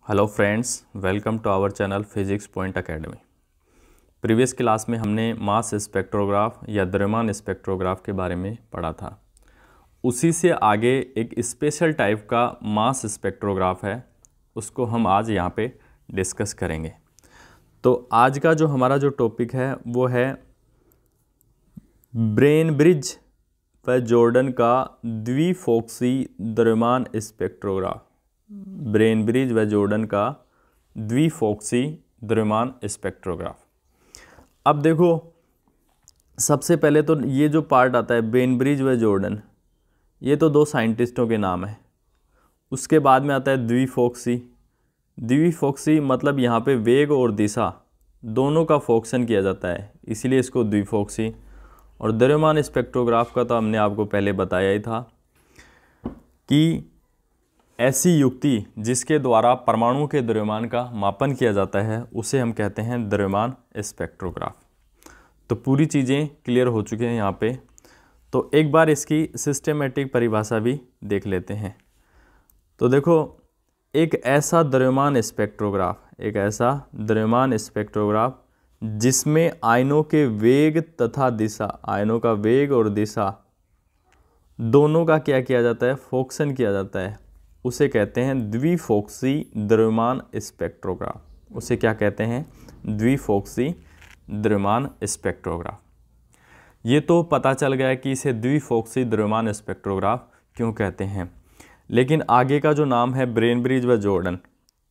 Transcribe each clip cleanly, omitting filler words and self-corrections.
Hello friends, welcome to our channel physics point academy. Previous class में हमने मास spectrograph या द्रव्यमान स्पेक्ट्रोग्राफ के बारे में पढ़ा था। उसी से आगे एक स्पेशल टाइप का मास स्पेक्ट्रोग्राफ है, उसको हम आज यहाँ पे डिस्कस करेंगे। तो आज का जो हमारा जो टॉपिक है वो है ब्रेनब्रिज व जॉर्डन का द्विफोक्सी द्रव्यमान स्पेक्ट्रोग्राफ। ब्रेनब्रिज व जॉर्डन का द्विफोक्सी द्रव्यमान स्पेक्ट्रोग्राफ। अब देखो, सबसे पहले तो ये जो पार्ट आता है ब्रेनब्रिज व जॉर्डन, ये तो दो साइंटिस्टों के नाम है। उसके बाद में आता है द्विफोक्सी। द्विफोक्सी मतलब यहाँ पे वेग और दिशा दोनों का फोक्सन किया जाता है, इसीलिए इसको द्विफोक्सी। और द्रव्यमान स्पेक्ट्रोग्राफ का तो हमने आपको पहले बताया ही था कि ऐसी युक्ति जिसके द्वारा परमाणु के द्रव्यमान का मापन किया जाता है उसे हम कहते हैं द्रव्यमान स्पेक्ट्रोग्राफ। तो पूरी चीज़ें क्लियर हो चुकी हैं यहाँ पे। तो एक बार इसकी सिस्टेमेटिक परिभाषा भी देख लेते हैं। तो देखो, एक ऐसा द्रव्यमान स्पेक्ट्रोग्राफ जिसमें आयनों के वेग तथा दिशा, आयनों का वेग और दिशा दोनों का क्या किया जाता है, फोक्सन किया जाता है, उसे कहते हैं द्विफोक्सी द्रव्यमान स्पेक्ट्रोग्राफ। उसे क्या कहते हैं, द्विफोक्सी द्रव्यमान स्पेक्ट्रोग्राफ। ये तो पता चल गया कि इसे द्विफोक्सी द्रव्यमान स्पेक्ट्रोग्राफ क्यों कहते हैं। लेकिन आगे का जो नाम है ब्रेनब्रिज व जॉर्डन,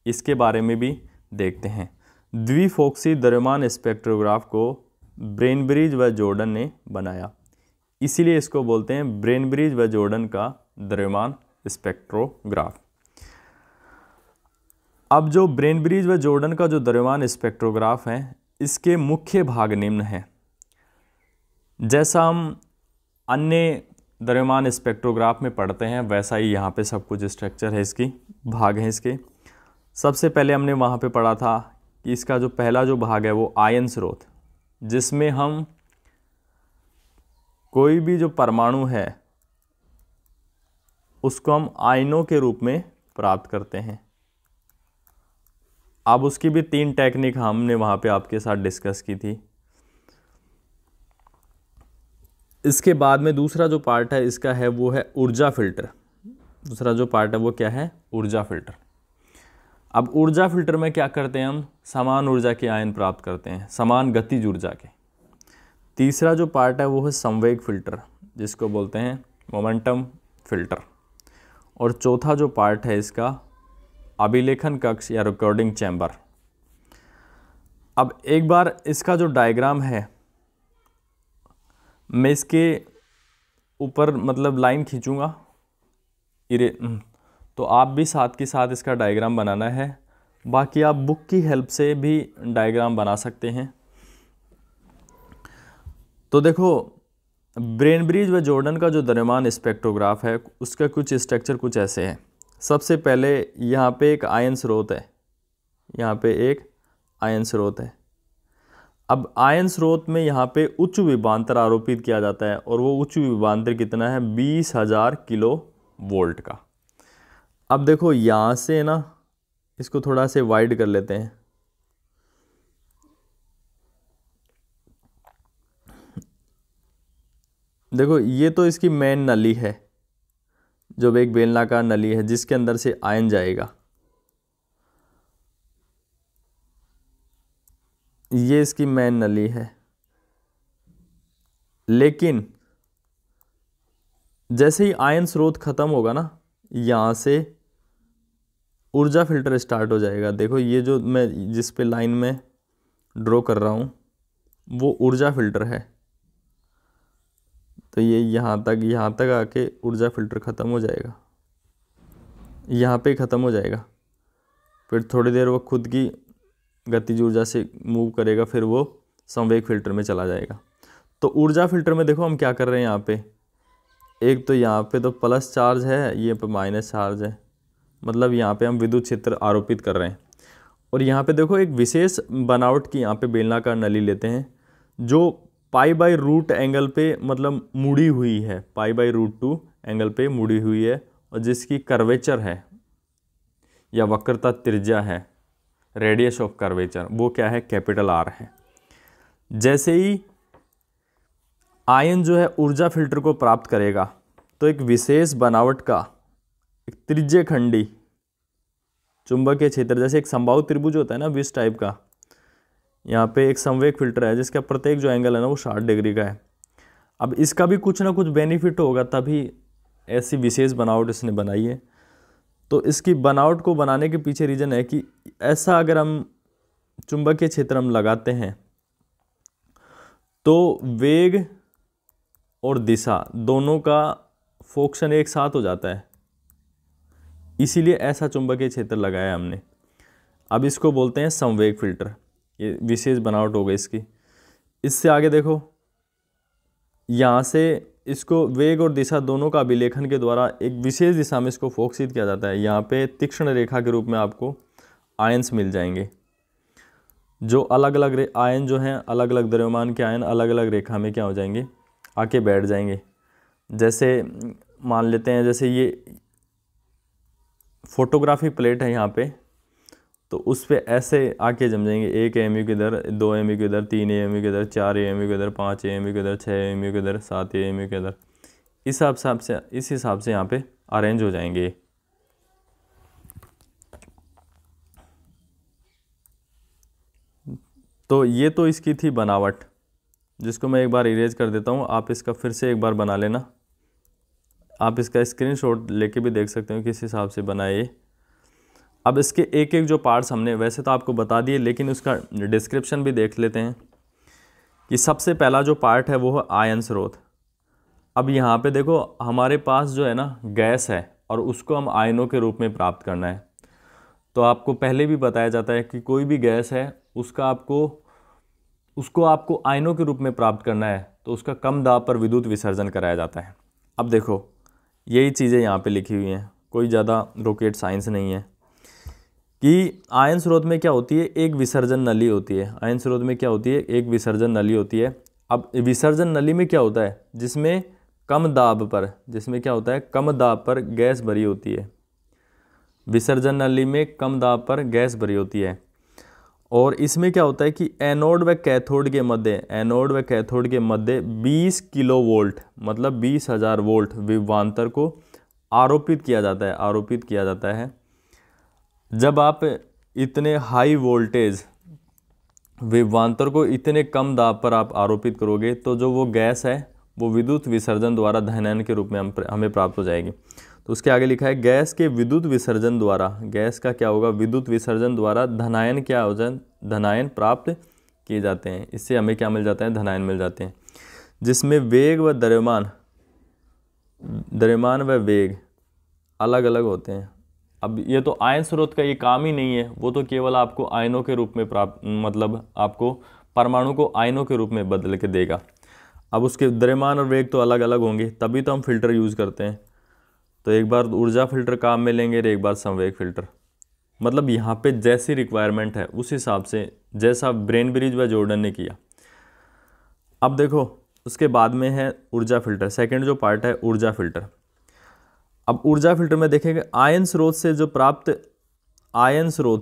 इसके बारे में भी देखते हैं। द्विफोक्सी द्रव्यमान स्पेक्ट्रोग्राफ को ब्रेनब्रिज व जॉर्डन ने बनाया, इसीलिए इसको बोलते हैं ब्रेनब्रिज व जॉर्डन का द्रव्यमान स्पेक्ट्रोग्राफ। अब जो ब्रेनब्रिज व जॉर्डन का जो द्रव्यमान स्पेक्ट्रोग्राफ है, इसके मुख्य भाग निम्न हैं। जैसा हम अन्य द्रव्यमान स्पेक्ट्रोग्राफ में पढ़ते हैं वैसा ही यहाँ पे सब कुछ स्ट्रक्चर है, इसकी भाग हैं इसके। सबसे पहले हमने वहाँ पे पढ़ा था कि इसका जो पहला जो भाग है वो आयन स्रोत, जिसमें हम कोई भी जो परमाणु है उसको हम आयनों के रूप में प्राप्त करते हैं। अब उसकी भी 3 टेक्निक हमने वहाँ पे आपके साथ डिस्कस की थी। इसके बाद में दूसरा जो पार्ट है इसका है वो है ऊर्जा फिल्टर। दूसरा जो पार्ट है वो क्या है, ऊर्जा फिल्टर। अब ऊर्जा फिल्टर में क्या करते हैं, हम समान ऊर्जा के आयन प्राप्त करते हैं, समान गतिज ऊर्जा के। तीसरा जो पार्ट है वो है संवेग फिल्टर, जिसको बोलते हैं मोमेंटम फिल्टर। और चौथा जो पार्ट है इसका अभिलेखन कक्ष या रिकॉर्डिंग चैम्बर। अब एक बार इसका जो डायग्राम है मैं इसके ऊपर मतलब लाइन खींचूंगा, तो आप भी साथ के साथ इसका डायग्राम बनाना है। बाकी आप बुक की हेल्प से भी डायग्राम बना सकते हैं। तो देखो, ब्रेनब्रिज व जॉर्डन का जो द्रव्यमान स्पेक्ट्रोग्राफ है उसका कुछ स्ट्रक्चर कुछ ऐसे है। सबसे पहले यहाँ पे एक आयन स्रोत है, यहाँ पे एक आयन स्रोत है। अब आयन स्रोत में यहाँ पे उच्च विभवांतर आरोपित किया जाता है, और वो उच्च विभवांतर कितना है, 20,000 किलो वोल्ट का। अब देखो यहाँ से ना, इसको थोड़ा से वाइड कर लेते हैं। देखो, ये तो इसकी मेन नली है, जो एक बेलनाकार नली है जिसके अंदर से आयन जाएगा। ये इसकी मेन नली है। लेकिन जैसे ही आयन स्रोत खत्म होगा ना, यहाँ से ऊर्जा फिल्टर स्टार्ट हो जाएगा। देखो, ये जो मैं जिस पे लाइन में ड्रॉ कर रहा हूँ वो ऊर्जा फिल्टर है। तो ये यहाँ तक आके ऊर्जा फिल्टर ख़त्म हो जाएगा, यहाँ पे ख़त्म हो जाएगा। फिर थोड़ी देर वो खुद की गतिज ऊर्जा से मूव करेगा, फिर वो संवेग फिल्टर में चला जाएगा। तो ऊर्जा फिल्टर में देखो हम क्या कर रहे हैं, यहाँ पे एक तो यहाँ पे तो प्लस चार्ज है, ये पे माइनस चार्ज है, मतलब यहाँ पे हम विद्युत क्षेत्र आरोपित कर रहे हैं। और यहाँ पे देखो एक विशेष बनावट की यहाँ पे बेलनाकार नली लेते हैं जो π/रूट एंगल पे मतलब मुड़ी हुई है, π/√2 एंगल पे मुड़ी हुई है, और जिसकी कर्वेचर है या वक्रता त्रिज्या है, रेडियस ऑफ कर्वेचर, वो क्या है, कैपिटल R है। जैसे ही आयन जो है ऊर्जा फिल्टर को प्राप्त करेगा तो एक विशेष बनावट का एक त्रिज्यखंडी चुंबकीय क्षेत्र, जैसे एक समबाहु त्रिभुज होता है ना विस टाइप का, यहाँ पे एक संवेग फिल्टर है जिसका प्रत्येक जो एंगल है ना वो 60 डिग्री का है। अब इसका भी कुछ ना कुछ बेनिफिट होगा, तभी ऐसी विशेष बनावट इसने बनाई है। तो इसकी बनावट को बनाने के पीछे रीज़न है कि ऐसा अगर हम चुंबकीय क्षेत्र हम लगाते हैं तो वेग और दिशा दोनों का फोक्शन एक साथ हो जाता है, इसीलिए ऐसा चुंबकीय क्षेत्र लगाया हमने। अब इसको बोलते हैं संवेग फिल्टर, ये विशेष बनावट हो गई इसकी। इससे आगे देखो, यहाँ से इसको वेग और दिशा दोनों का अभिलेखन के द्वारा एक विशेष दिशा में इसको फोकसित किया जाता है। यहाँ पे तीक्ष्ण रेखा के रूप में आपको आयन्स मिल जाएंगे, जो अलग अलग आयन जो हैं, अलग अलग द्रव्यमान के आयन अलग अलग रेखा में क्या हो जाएंगे, आके बैठ जाएंगे। जैसे मान लेते हैं, जैसे ये फोटोग्राफिक प्लेट है यहाँ पे, तो उस पर ऐसे आके जम जाएंगे, 1 AMU के इधर, 2 AMU के इधर, 3 AMU के इधर, 4 AMU के इधर, 5 AMU के इधर, 6 AMU के इधर, 7 AMU के इधर, इस हिसाब से यहाँ पे अरेंज हो जाएंगे। तो ये तो इसकी थी बनावट, जिसको मैं एक बार इरेज कर देता हूँ, आप इसका फिर से एक बार बना लेना। आप इसका स्क्रीनशॉट लेके भी देख सकते हो किस हिसाब से बनाए। अब इसके एक एक जो पार्ट्स हमने वैसे तो आपको बता दिए, लेकिन उसका डिस्क्रिप्शन भी देख लेते हैं कि सबसे पहला जो पार्ट है वो है आयन स्रोत। अब यहाँ पे देखो, हमारे पास जो है ना गैस है और उसको हम आयनों के रूप में प्राप्त करना है। तो आपको पहले भी बताया जाता है कि कोई भी गैस है उसको आपको आयनों के रूप में प्राप्त करना है, तो उसका कम दाब पर विद्युत विसर्जन कराया जाता है। अब देखो, यही चीज़ें यहाँ पे लिखी हुई हैं, कोई ज़्यादा रॉकेट साइंस नहीं है। कि आयन स्रोत में क्या होती है, एक विसर्जन नली होती है। आयन स्रोत में क्या होती है, एक विसर्जन नली होती है। अब विसर्जन नली में क्या होता है, जिसमें कम दाब पर गैस भरी होती है। विसर्जन नली में कम दाब पर गैस भरी होती है। और इसमें क्या होता है कि एनोड व कैथोड के मध्य 20 किलोवोल्ट मतलब 20,000 वोल्ट विभवांतर को आरोपित किया जाता है। जब आप इतने हाई वोल्टेज विभवांतर को इतने कम दाब पर आप आरोपित करोगे, तो जो वो गैस है वो विद्युत विसर्जन द्वारा धनायन के रूप में हमें प्राप्त हो जाएगी। तो उसके आगे लिखा है, गैस के विद्युत विसर्जन द्वारा, गैस का क्या होगा, विद्युत विसर्जन द्वारा धनायन प्राप्त किए जाते हैं। इससे हमें क्या मिल जाता है, धनायन मिल जाते हैं, जिसमें वेग व द्रव्यमान व वेग अलग अलग होते हैं। अब ये तो आयन स्रोत का ये काम ही नहीं है, वो तो केवल आपको आयनों के रूप में प्राप्त, मतलब आपको परमाणु को आयनों के रूप में बदल के देगा। अब उसके द्रव्यमान और वेग तो अलग अलग होंगे, तभी तो हम फिल्टर यूज़ करते हैं। तो एक बार ऊर्जा फिल्टर काम में लेंगे और एक बार संवेग फिल्टर, मतलब यहाँ पे जैसी रिक्वायरमेंट है उस हिसाब से, जैसा ब्रेन ब्रिज व जॉर्डन ने किया। अब देखो, उसके बाद में है ऊर्जा फिल्टर, सेकंड जो पार्ट है ऊर्जा फिल्टर। अब ऊर्जा फिल्टर में देखेंगे, आयन स्रोत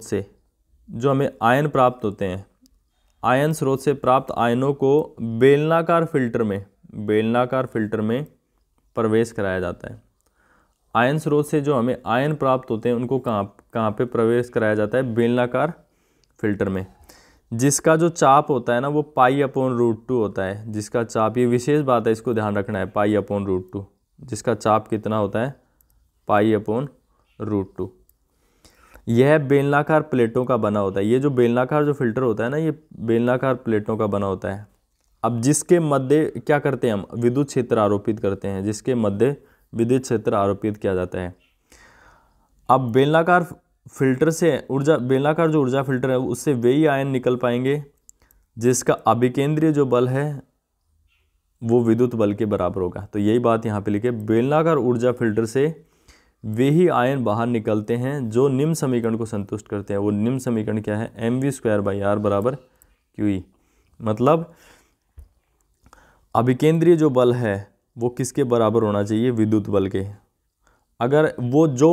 से जो हमें आयन प्राप्त होते हैं, आयन स्रोत से प्राप्त आयनों को बेलनाकार फिल्टर में प्रवेश कराया जाता है। आयन स्रोत से जो हमें आयन प्राप्त होते हैं उनको कहाँ पे प्रवेश कराया जाता है, बेलनाकार फिल्टर में, जिसका जो चाप होता है ना वो π/√2 होता है। जिसका चाप, ये विशेष बात है, इसको ध्यान रखना है, π/√2, जिसका चाप कितना होता है, π/√2। यह बेलनाकार प्लेटों का बना होता है। ये जो बेलनाकार जो फिल्टर होता है ना, ये बेलनाकार प्लेटों का बना होता है। अब जिसके मध्य क्या करते हैं हम, विद्युत क्षेत्र आरोपित करते हैं, जिसके मध्य विद्युत क्षेत्र आरोपित किया जाता है। अब बेलनाकार फिल्टर से बेलनाकार जो ऊर्जा फिल्टर है उससे वही आयन निकल पाएंगे जिसका अभिकेंद्रीय जो बल है वो विद्युत बल के बराबर होगा। तो यही बात यहाँ पे लिखे, बेलनाकार ऊर्जा फिल्टर से वे ही आयन बाहर निकलते हैं जो निम्न समीकरण को संतुष्ट करते हैं। वो निम्न समीकरण क्या है, mv²/r = QE। मतलब अभिकेंद्रीय जो बल है वो किसके बराबर होना चाहिए, विद्युत बल के। अगर वो जो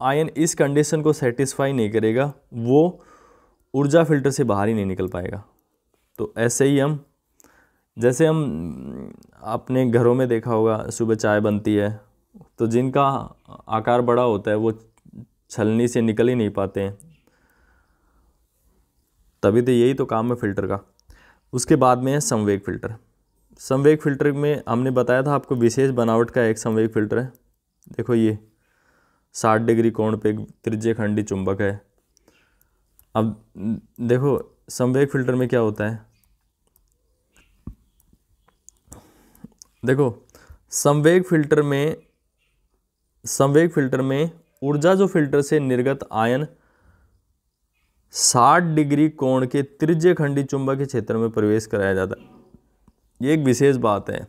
आयन इस कंडीशन को सेटिस्फाई नहीं करेगा वो ऊर्जा फिल्टर से बाहर ही नहीं निकल पाएगा। तो ऐसे ही हम जैसे हम अपने घरों में देखा होगा सुबह चाय बनती है तो जिनका आकार बड़ा होता है वो छलनी से निकल ही नहीं पाते हैं, तभी तो यही तो काम है फिल्टर का। उसके बाद में है संवेग फिल्टर। संवेग फिल्टर में हमने बताया था आपको विशेष बनावट का एक संवेग फिल्टर है। देखो ये 60 डिग्री कोण पे त्रिज्यखंडी चुंबक है। अब देखो संवेग फिल्टर में क्या होता है, देखो संवेग फिल्टर में ऊर्जा जो फिल्टर से निर्गत आयन 60 डिग्री कोण के त्रिज्यखंडी चुंबकीय क्षेत्र में प्रवेश कराया जाता है। ये एक विशेष बात है,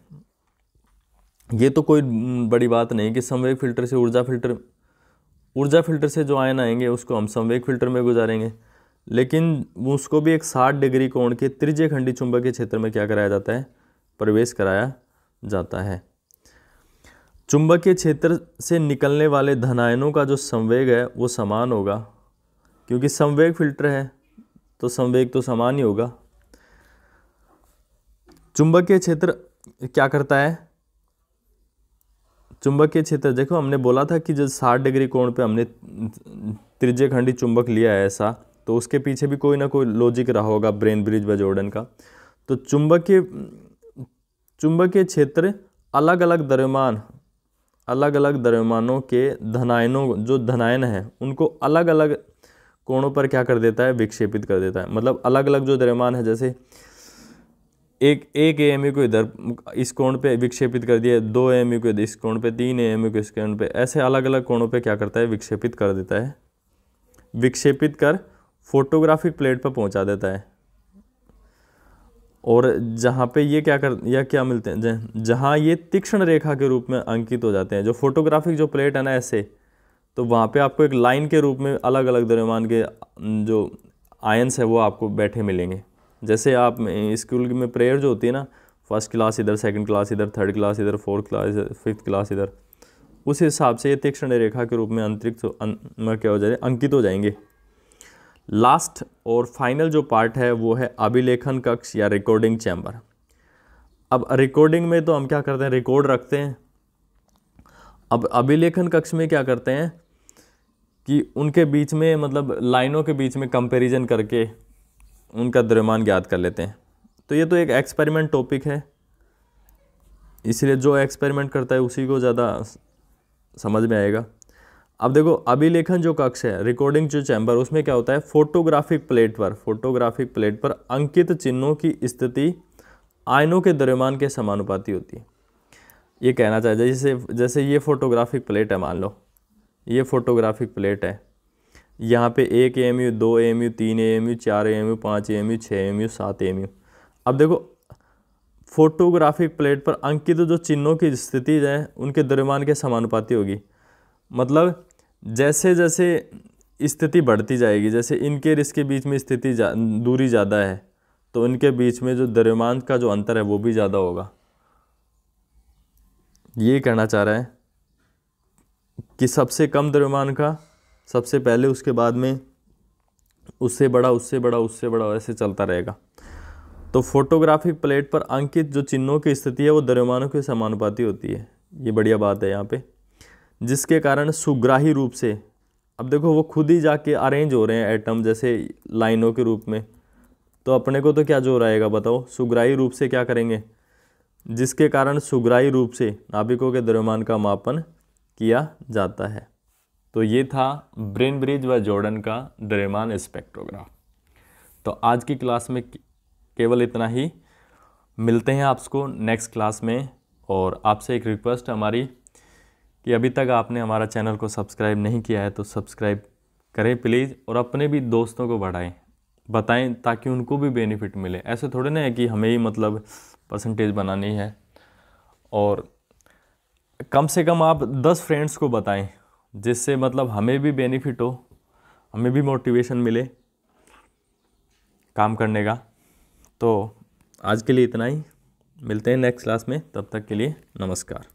ये तो कोई बड़ी बात नहीं कि संवेग फिल्टर से ऊर्जा फिल्टर से जो आयन आएंगे उसको हम संवेग फिल्टर में गुजारेंगे, लेकिन उसको भी एक 60 डिग्री कोण के त्रिज्यखंडी चुंबकीय क्षेत्र में क्या कराया जाता है, प्रवेश कराया जाता है। चुंबकीय क्षेत्र से निकलने वाले धनायनों का जो संवेग है वो समान होगा, क्योंकि संवेग फिल्टर है तो संवेग तो समान ही होगा। चुंबकीय क्षेत्र क्या करता है, चुंबकीय क्षेत्र देखो हमने बोला था कि जब 60 डिग्री कोण पे हमने त्रिज्यखंडी चुंबक लिया है ऐसा, तो उसके पीछे भी कोई ना कोई लॉजिक रहा होगा ब्रेन ब्रिज व जॉर्डन का। तो चुंबकीय क्षेत्र अलग अलग द्रव्यमानों के धनायनों, जो धनायन है उनको अलग अलग कोणों पर क्या कर देता है, विक्षेपित कर देता है। मतलब अलग अलग जो द्रव्यमान है, जैसे एक AMU को इधर इस कोण पे विक्षेपित कर दिया, 2 AMU को इस कोण पे, 3 AMU को इस कोण पे, ऐसे अलग अलग कोणों पे क्या करता है, विक्षेपित कर देता है। विक्षेपित कर फोटोग्राफिक प्लेट पर पहुंचा देता है। और जहाँ पे ये क्या मिलते हैं, जहाँ ये तीक्ष्ण रेखा के रूप में अंकित हो जाते हैं, जो फोटोग्राफिक जो प्लेट है ना ऐसे, तो वहाँ पे आपको एक लाइन के रूप में अलग अलग द्रव्यमान के जो आयंस है वो आपको बैठे मिलेंगे। जैसे आप स्कूल में प्रेयर जो होती है ना, फर्स्ट क्लास इधर, सेकंड क्लास इधर, थर्ड क्लास इधर, फोर्थ क्लास, फिफ्थ क्लास इधर, उस हिसाब से ये तीक्ष्ण रेखा के रूप में अंतरिक्ष में क्या हो जाए, अंकित हो जाएंगे। लास्ट और फाइनल जो पार्ट है वो है अभिलेखन कक्ष या रिकॉर्डिंग चैम्बर। अब रिकॉर्डिंग में तो हम क्या करते हैं, रिकॉर्ड रखते हैं। अब अभिलेखन कक्ष में क्या करते हैं कि उनके बीच में, मतलब लाइनों के बीच में कंपैरिजन करके उनका द्रव्यमान ज्ञात कर लेते हैं। तो ये तो एक एक्सपेरिमेंट टॉपिक है, इसलिए जो एक्सपेरिमेंट करता है उसी को ज़्यादा समझ में आएगा। अब देखो अभिलेखन जो कक्ष है, रिकॉर्डिंग जो चैम्बर, उसमें क्या होता है, फोटोग्राफिक प्लेट पर अंकित चिन्हों की स्थिति आयनों के द्रव्यमान के समानुपाती होती है। ये कहना चाहिए जैसे ये फोटोग्राफिक प्लेट है, मान लो ये फोटोग्राफिक प्लेट है, यहाँ पे 1 AMU, 2 AMU, 3 AMU, 4 AMU, 5 AMU, 6 AMU, 7 AMU। अब देखो फोटोग्राफिक प्लेट पर अंकित जो चिन्हों की स्थिति है उनके द्रव्यमान के समानुपाती होगी। मतलब जैसे जैसे स्थिति बढ़ती जाएगी, जैसे इनके और इसके बीच में स्थिति दूरी ज़्यादा है, तो इनके बीच में जो द्रव्यमान का जो अंतर है वो भी ज़्यादा होगा। ये कहना चाह रहा है कि सबसे कम द्रव्यमान का सबसे पहले, उसके बाद में उससे बड़ा, उससे बड़ा, उससे बड़ा, ऐसे चलता रहेगा। तो फोटोग्राफिक प्लेट पर अंकित जो चिन्हों की स्थिति है वो द्रव्यमानों के समानुपाती होती है। ये बढ़िया बात है यहाँ पे, जिसके कारण सुग्राही रूप से, अब देखो वो खुद ही जाके अरेंज हो रहे हैं एटम जैसे लाइनों के रूप में, तो अपने को तो क्या जोर आएगा बताओ, सुग्राही रूप से क्या करेंगे, जिसके कारण सुग्राही रूप से नाभिकों के द्रव्यमान का मापन किया जाता है। तो ये था ब्रेन ब्रिज व जॉर्डन का द्रव्यमान स्पेक्ट्रोग्राफ। तो आज की क्लास में केवल इतना ही, मिलते हैं आपको नेक्स्ट क्लास में। और आपसे एक रिक्वेस्ट हमारी कि अभी तक आपने हमारा चैनल को सब्सक्राइब नहीं किया है तो सब्सक्राइब करें प्लीज़, और अपने भी दोस्तों को बताएं ताकि उनको भी बेनिफिट मिले। ऐसे थोड़े ना है कि हमें ही मतलब परसेंटेज बनानी है, और कम से कम आप 10 फ्रेंड्स को बताएं जिससे मतलब हमें भी बेनिफिट हो, हमें भी मोटिवेशन मिले काम करने का। तो आज के लिए इतना ही, मिलते हैं नेक्स्ट क्लास में, तब तक के लिए नमस्कार।